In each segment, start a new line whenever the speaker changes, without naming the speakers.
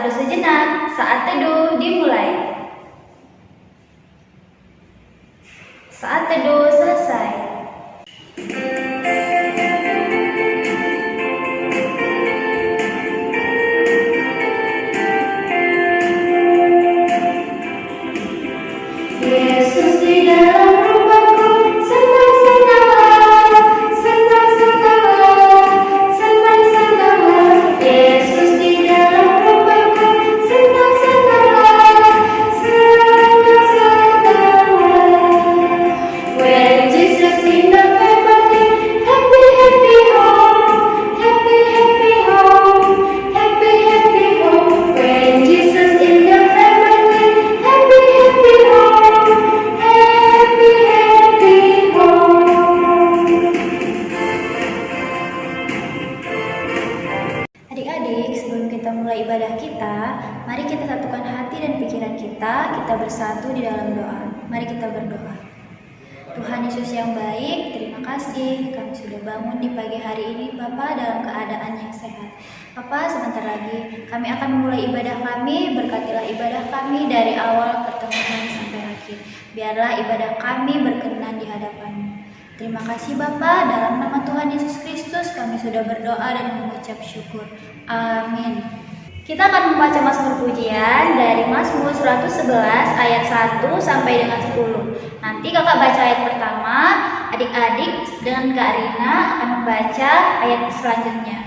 teduh sejenak, saat teduh dimulai. Saat teduh selesai. Yesus di dalam rumahku, senang-senanglah, senang-senanglah, senang-senanglah. Yesus di dalam rumahku, senang-senanglah, senang-senanglah. When Jesus in the family, happy, happy home, happy, happy home, happy, happy home. When Jesus in the family, happy, happy home, happy, happy home. Adik-adik, sebelum kita mulai ibadah kita, mari kita satukan hati dan pikiran kita bersatu di dalam doa. Mari kita berdoa. Tuhan Yesus yang baik, terima kasih kami sudah bangun di pagi hari ini Bapa dalam keadaan yang sehat. Bapa, sebentar lagi kami akan memulai ibadah kami, berkatilah ibadah kami dari awal pertengahan sampai akhir. Biarlah ibadah kami berkenan di hadapan-Mu. Terima kasih Bapa, dalam nama Tuhan Yesus Kristus kami sudah berdoa dan mengucap syukur. Amin. Kita akan membaca Mazmur pujian dari Mazmur 111 ayat 1 sampai dengan 10. Nanti kakak baca ayat pertama, adik-adik dengan Kak Rina akan membaca ayat selanjutnya.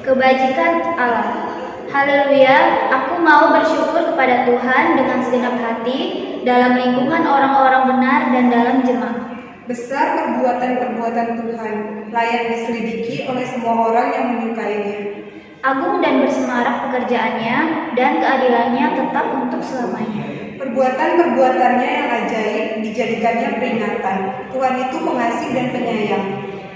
Kebajikan Allah. Haleluya, aku mau bersyukur kepada Tuhan dengan segenap hati dalam lingkungan orang-orang benar dan dalam jemaah.
Besar perbuatan-perbuatan Tuhan, layak diselidiki oleh semua orang yang menyukainya.
Agung dan bersemarak pekerjaannya dan keadilannya tetap untuk selamanya.
Perbuatan-perbuatannya yang ajaib dijadikannya peringatan. Tuhan itu pengasih dan penyayang.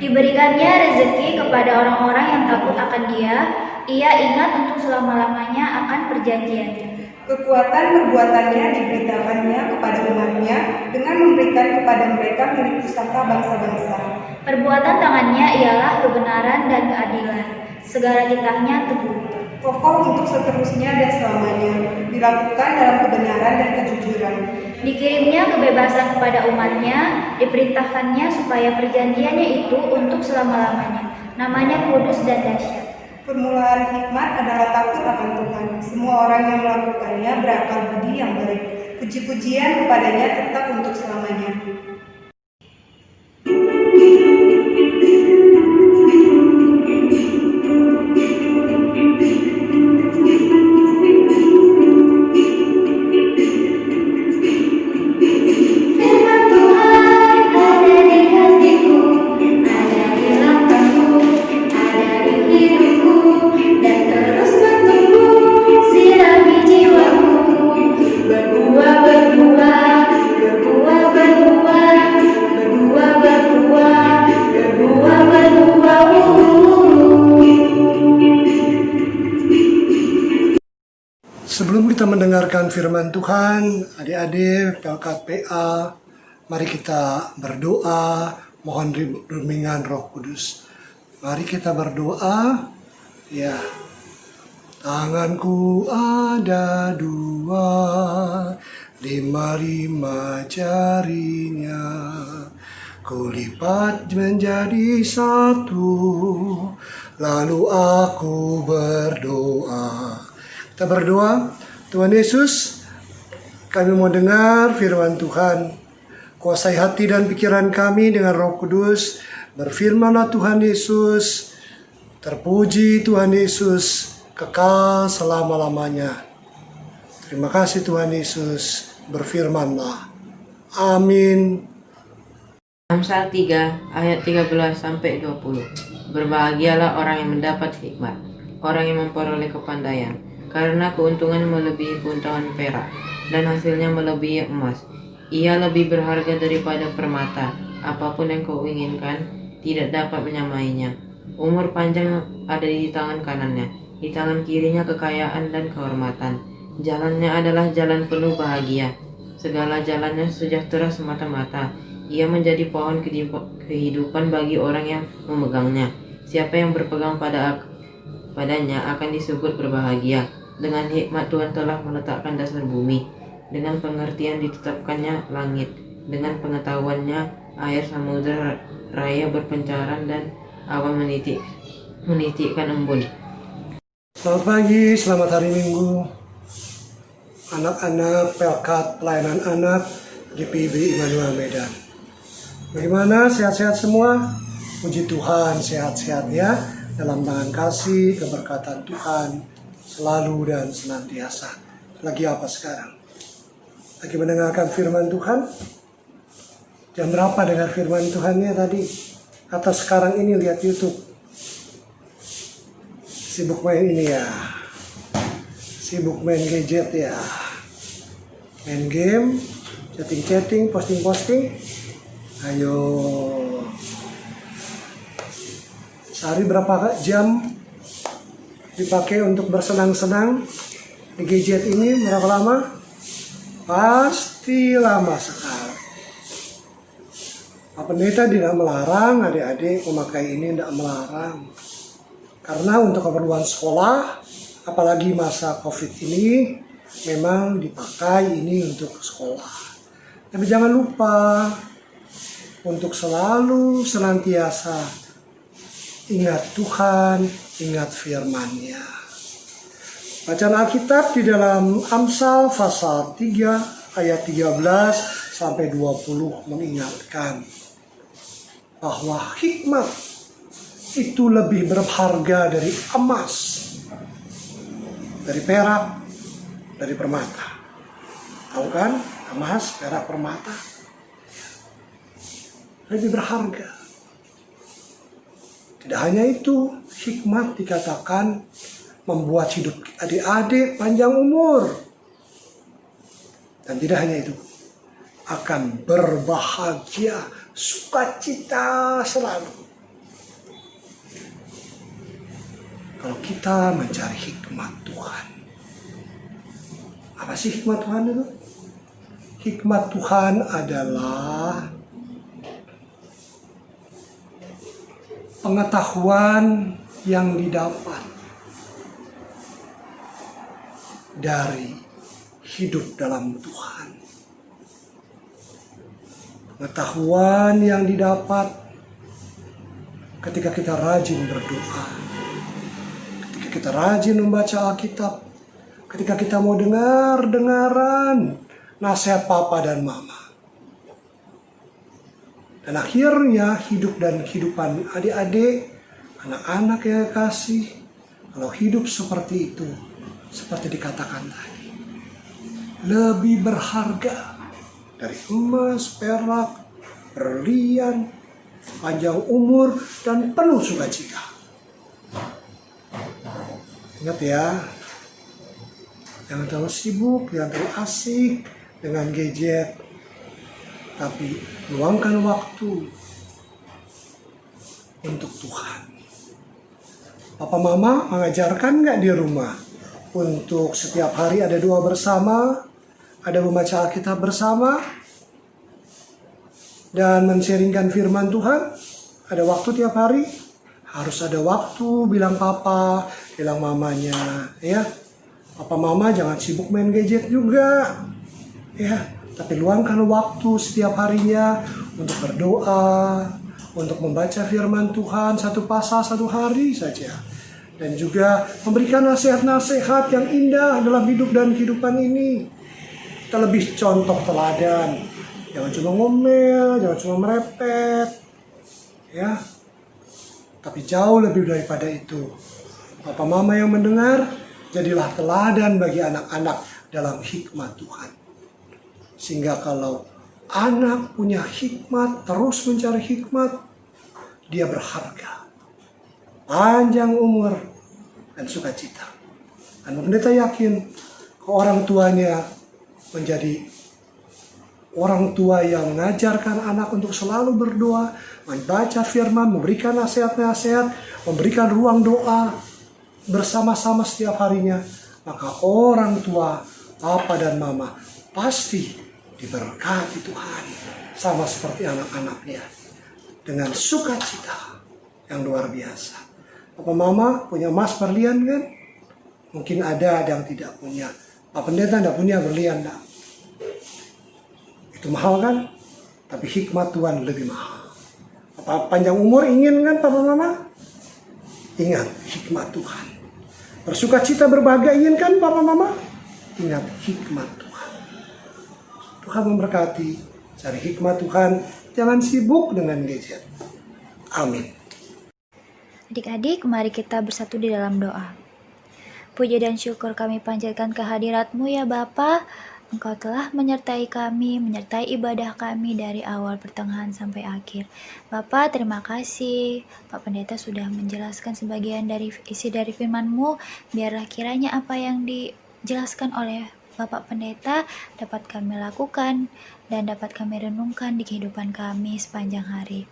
Diberikannya rezeki kepada orang-orang yang takut akan Dia. Ia ingat untuk selama-lamanya akan perjanjiannya.
Kekuatan perbuatannya diberitakannya kepada umatnya dengan memberikan kepada mereka milik pusaka bangsa-bangsa. Perbuatan tangannya ialah kebenaran dan keadilan. Segala titahnya teguh, kokoh untuk seterusnya dan selamanya, dilakukan dalam kebenaran dan kejujuran.
Dikirimnya kebebasan kepada umatnya, diperintahkannya supaya perjanjiannya itu untuk selama-lamanya. Namanya kudus dan dahsyat.
Permulaan hikmat adalah takut akan Tuhan. Semua orang yang melakukannya berakal budi yang baik. Puji-pujian kepadanya tetap untuk selamanya.
Sebelum kita mendengarkan firman Tuhan, adik-adik, PLKPA, mari kita berdoa, mohon bimbingan Roh Kudus. Mari kita berdoa, ya. Tanganku ada dua, 5 jarinya, kulipat menjadi satu, lalu aku berdoa. Kita berdoa, Tuhan Yesus, kami mau dengar firman Tuhan. Kuasai hati dan pikiran kami dengan Roh Kudus. Berfirmanlah Tuhan Yesus. Terpuji Tuhan Yesus, kekal selama-lamanya. Terima kasih Tuhan Yesus, berfirmanlah. Amin.
Amsal 3 ayat 13 sampai 20. Berbahagialah orang yang mendapat hikmat, orang yang memperoleh kepandaian, karena keuntungan melebihi keuntungan perak, dan hasilnya melebihi emas. Ia lebih berharga daripada permata. Apapun yang kau inginkan, tidak dapat menyamainya. Umur panjang ada di tangan kanannya, di tangan kirinya kekayaan dan kehormatan. Jalannya adalah jalan penuh bahagia. Segala jalannya sejahtera semata-mata. Ia menjadi pohon kehidupan bagi orang yang memegangnya. Siapa yang berpegang padanya akan disebut berbahagia. Dengan hikmat Tuhan telah meletakkan dasar bumi, dengan pengertian ditetapkannya langit, dengan pengetahuannya air samudera raya berpencaran dan awan menitikkan embun.
Selamat pagi, selamat hari Minggu. Anak-anak Pelkat Pelayanan Anak GPIB Immanuel Medan. Bagaimana, sehat-sehat semua? Puji Tuhan, sehat-sehat ya. Dalam tangan kasih, keberkatan Tuhan selalu dan senantiasa. Lagi apa sekarang? Lagi mendengarkan firman Tuhan? Jam berapa dengar firman Tuhannya tadi? Atau sekarang ini lihat YouTube? Sibuk main ini ya? Sibuk main gadget ya? Main game? Chatting-chatting, posting-posting? Ayo. Sehari berapa jam dipakai untuk bersenang-senang di gadget ini? Berapa lama? Pasti lama sekali. Pak Pendeta tidak melarang adik-adik memakai ini, tidak melarang. Karena untuk keperluan sekolah, apalagi masa COVID ini, memang dipakai ini untuk sekolah. Tapi jangan lupa untuk selalu senantiasa ingat Tuhan, ingat firman-Nya. Bacaan Alkitab di dalam Amsal pasal 3 ayat 13 sampai 20 mengingatkan bahwa hikmat itu lebih berharga dari emas, dari perak, dari permata. Tahu kan? Emas, perak, permata lebih berharga. Tidak hanya itu, hikmat dikatakan membuat hidup adik-adik panjang umur. Dan tidak hanya itu, akan berbahagia, sukacita selalu. Kalau kita mencari hikmat Tuhan. Apa sih hikmat Tuhan itu? Hikmat Tuhan adalah pengetahuan yang didapat dari hidup dalam Tuhan. Pengetahuan yang didapat ketika kita rajin berdoa, ketika kita rajin membaca Alkitab, ketika kita mau dengaran nasihat papa dan mama. Dan akhirnya hidup dan kehidupan adik-adik, anak-anak yang kasih, kalau hidup seperti itu, seperti dikatakan tadi, lebih berharga dari emas, perak, berlian, panjang umur, dan penuh sukacita. Ingat ya, jangan terlalu sibuk, jangan terlalu asik dengan gadget, tapi luangkan waktu untuk Tuhan. Papa mama mengajarkan nggak di rumah untuk setiap hari ada doa bersama, ada membaca Alkitab bersama, dan men-sharingkan firman Tuhan? Ada waktu tiap hari? Harus ada waktu, bilang papa, bilang mamanya, ya. Papa mama jangan sibuk main gadget juga, ya. Tapi luangkan waktu setiap harinya untuk berdoa, untuk membaca firman Tuhan satu pasal satu hari saja. Dan juga memberikan nasihat-nasihat yang indah dalam hidup dan kehidupan ini. Kita lebih contoh teladan. Jangan cuma ngomel, jangan cuma merepet. Ya. Tapi jauh lebih daripada itu. Papa mama yang mendengar, jadilah teladan bagi anak-anak dalam hikmat Tuhan. Sehingga kalau anak punya hikmat, terus mencari hikmat, dia berharga, panjang umur, dan sukacita. Dan pendeta yakin orang tuanya menjadi orang tua yang mengajarkan anak untuk selalu berdoa, membaca firman, memberikan nasihat-nasihat, memberikan ruang doa bersama-sama setiap harinya. Maka orang tua, papa dan mama pasti diberkati Tuhan sama seperti anak-anaknya dengan sukacita yang luar biasa. Papa mama punya emas berlian kan? Mungkin ada yang tidak punya. Pak Pendeta tidak punya berlian, enggak. Itu mahal kan? Tapi hikmat Tuhan lebih mahal. Apa panjang umur ingin kan Papa Mama? Ingat hikmat Tuhan. Bersukacita berbahagia ingin kan Papa Mama? Ingat hikmat Tuhan. Tuhan memberkati. Cari hikmat Tuhan. Jangan sibuk dengan gadget. Amin.
Adik-adik, mari kita bersatu di dalam doa. Puja dan syukur kami panjatkan kehadirat-Mu ya Bapa. Engkau telah menyertai kami, menyertai ibadah kami dari awal pertengahan sampai akhir. Bapa, terima kasih. Pak Pendeta sudah menjelaskan sebagian dari isi dari firman-Mu. Biarlah kiranya apa yang dijelaskan oleh Bapak Pendeta dapat kami lakukan dan dapat kami renungkan di kehidupan kami sepanjang hari.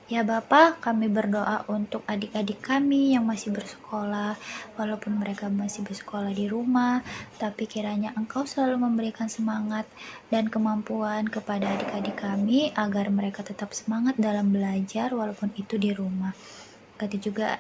Ya Bapak, kami berdoa untuk adik-adik kami yang masih bersekolah, walaupun mereka masih bersekolah di rumah, tapi kiranya Engkau selalu memberikan semangat dan kemampuan kepada adik-adik kami agar mereka tetap semangat dalam belajar walaupun itu di rumah. Berkati juga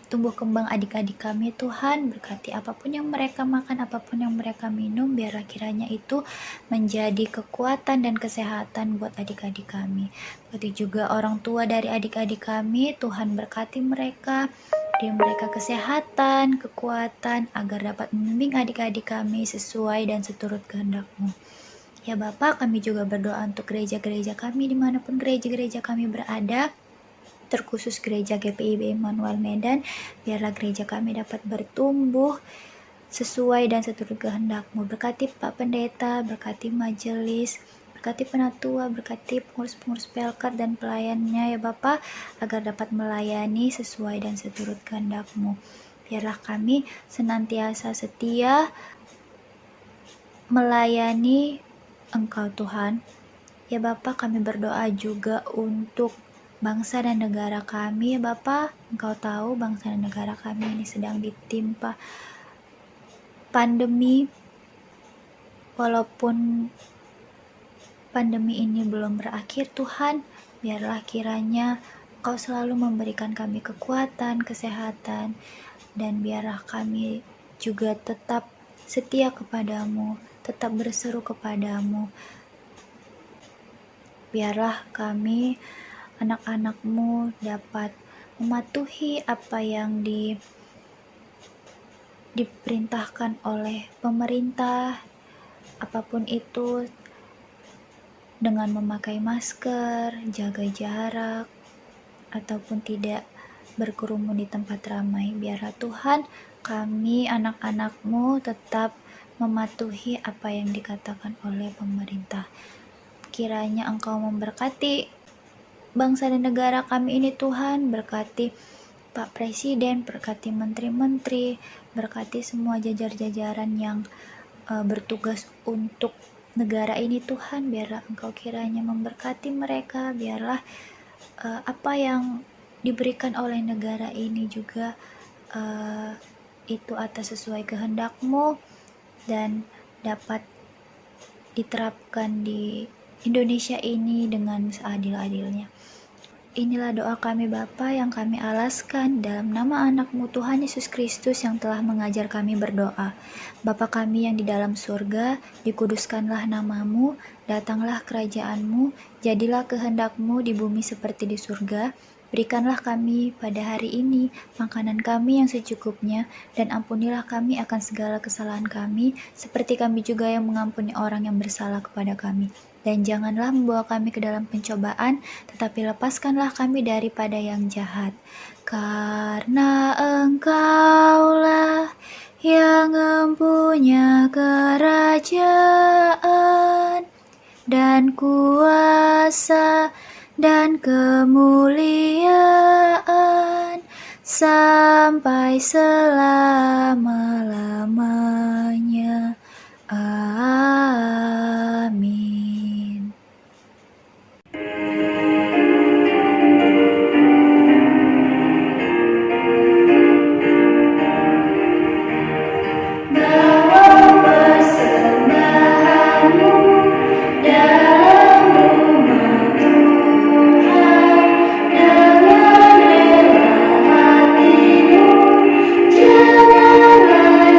tumbuh kembang adik-adik kami Tuhan, berkati apapun yang mereka makan, apapun yang mereka minum, biarlah kiranya itu menjadi kekuatan dan kesehatan buat adik-adik kami. Berkati juga orang tua dari adik-adik kami, Tuhan berkati mereka, beri mereka kesehatan, kekuatan, agar dapat membimbing adik-adik kami sesuai dan seturut kehendak-Mu. Ya Bapak, kami juga berdoa untuk gereja-gereja kami dimanapun gereja-gereja kami berada, terkhusus gereja GPIB Immanuel Medan, biarlah gereja kami dapat bertumbuh sesuai dan seturut kehendak-Mu. Berkati Pak Pendeta, berkati majelis, berkati penatua, berkati pengurus-pengurus pelkat dan pelayannya ya Bapak, agar dapat melayani sesuai dan seturut kehendak-Mu. Biarlah kami senantiasa setia melayani Engkau Tuhan. Ya Bapak, kami berdoa juga untuk bangsa dan negara kami ya Bapak. Engkau tahu bangsa dan negara kami ini sedang ditimpa pandemi. Walaupun pandemi ini belum berakhir Tuhan, biarlah kiranya Engkau selalu memberikan kami kekuatan, kesehatan, dan biarlah kami juga tetap setia kepadamu, tetap berseru kepadamu. Biarlah kami anak-anak-Mu dapat mematuhi apa yang diperintahkan oleh pemerintah, apapun itu, dengan memakai masker, jaga jarak, ataupun tidak berkerumun di tempat ramai. Biarlah Tuhan, kami anak-anak-Mu tetap mematuhi apa yang dikatakan oleh pemerintah. Kiranya Engkau memberkati bangsa dan negara kami ini Tuhan, berkati Pak Presiden, berkati menteri-menteri, berkati semua jajar-jajaran yang bertugas untuk negara ini Tuhan. Biarlah Engkau kiranya memberkati mereka, biarlah apa yang diberikan oleh negara ini juga itu atas sesuai kehendak-Mu dan dapat diterapkan di Indonesia ini dengan seadil-adilnya. Inilah doa kami Bapa yang kami alaskan dalam nama anak-Mu Tuhan Yesus Kristus yang telah mengajar kami berdoa. Bapa kami yang di dalam surga, dikuduskanlah nama-Mu, datanglah kerajaan-Mu, jadilah kehendak-Mu di bumi seperti di surga. Berikanlah kami pada hari ini makanan kami yang secukupnya, dan ampunilah kami akan segala kesalahan kami, seperti kami juga yang mengampuni orang yang bersalah kepada kami. Dan janganlah membawa kami ke dalam pencobaan, tetapi lepaskanlah kami daripada yang jahat. Karena Engkaulah yang mempunyai kerajaan dan kuasa dan kemuliaan sampai selama-lamanya. Amin. Bawa persembahanmu dalam rumah Tuhan dengan rela hatimu, janganlah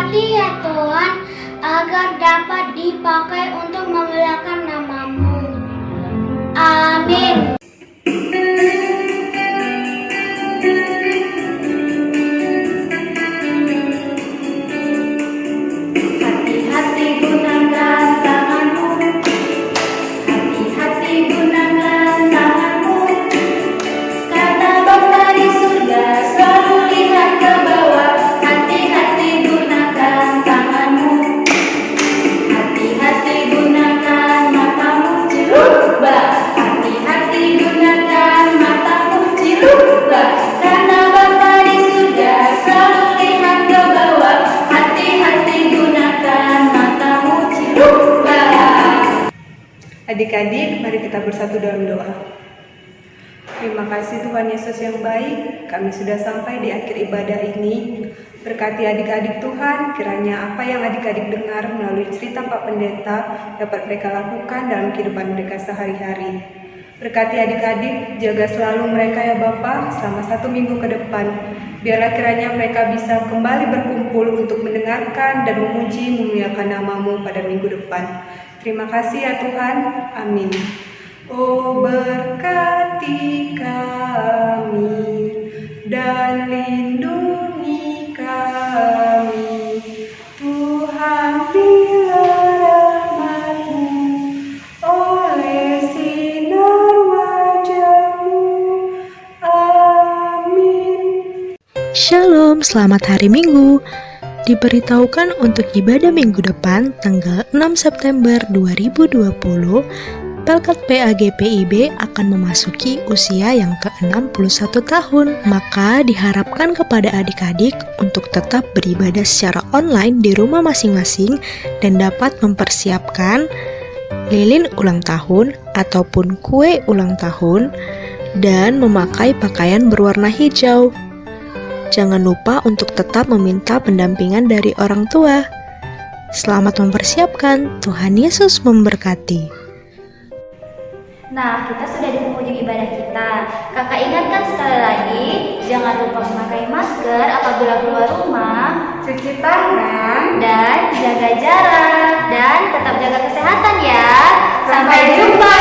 Berkati ya Tuhan, agar dapat dipakai untuk memuliakan nama-Mu. Amin.
Hati-hati gunakan tanganmu, hati-hati gunakan tanganmu, karena Bapa di surga selalu lihat ke bawah. Hati-hati gunakan tanganmu, hati-hati gunakan matamu, ciluba. Hati-hati gunakan matamu, ciluba, karena Bapa di surga selalu lihat ke bawah. Hati-hati gunakan matamu, ciluba.
Adik-adik, mari kita bersatu dalam doa. Terima kasih Tuhan Yesus yang baik, kami sudah sampai di akhir ibadah ini. Berkati adik-adik Tuhan, kiranya apa yang adik-adik dengar melalui cerita Pak Pendeta dapat mereka lakukan dalam kehidupan mereka sehari-hari. Berkati adik-adik, jaga selalu mereka ya Bapa selama 1 minggu ke depan. Biarlah kiranya mereka bisa kembali berkumpul untuk mendengarkan dan memuji memuliakan nama-Mu pada minggu depan. Terima kasih ya Tuhan, amin. Oh berkati kami dan lindungi kami, Tuhan berilah rahmat-Mu oleh sinar wajah-Mu. Amin.
Shalom, selamat hari Minggu. Diberitahukan untuk ibadah minggu depan tanggal 6 September 2020, Pelkat PAGPIB akan memasuki usia yang ke-61 tahun. Maka diharapkan kepada adik-adik untuk tetap beribadah secara online di rumah masing-masing dan dapat mempersiapkan lilin ulang tahun ataupun kue ulang tahun dan memakai pakaian berwarna hijau. Jangan lupa untuk tetap meminta pendampingan dari orang tua. Selamat mempersiapkan, Tuhan Yesus memberkati.
Nah, kita sudah di penghujung ibadah kita. Kakak ingatkan sekali lagi, jangan lupa memakai masker apabila keluar rumah,
Cuci tangan.
dan jaga jarak, dan tetap jaga kesehatan ya. Sampai jumpa.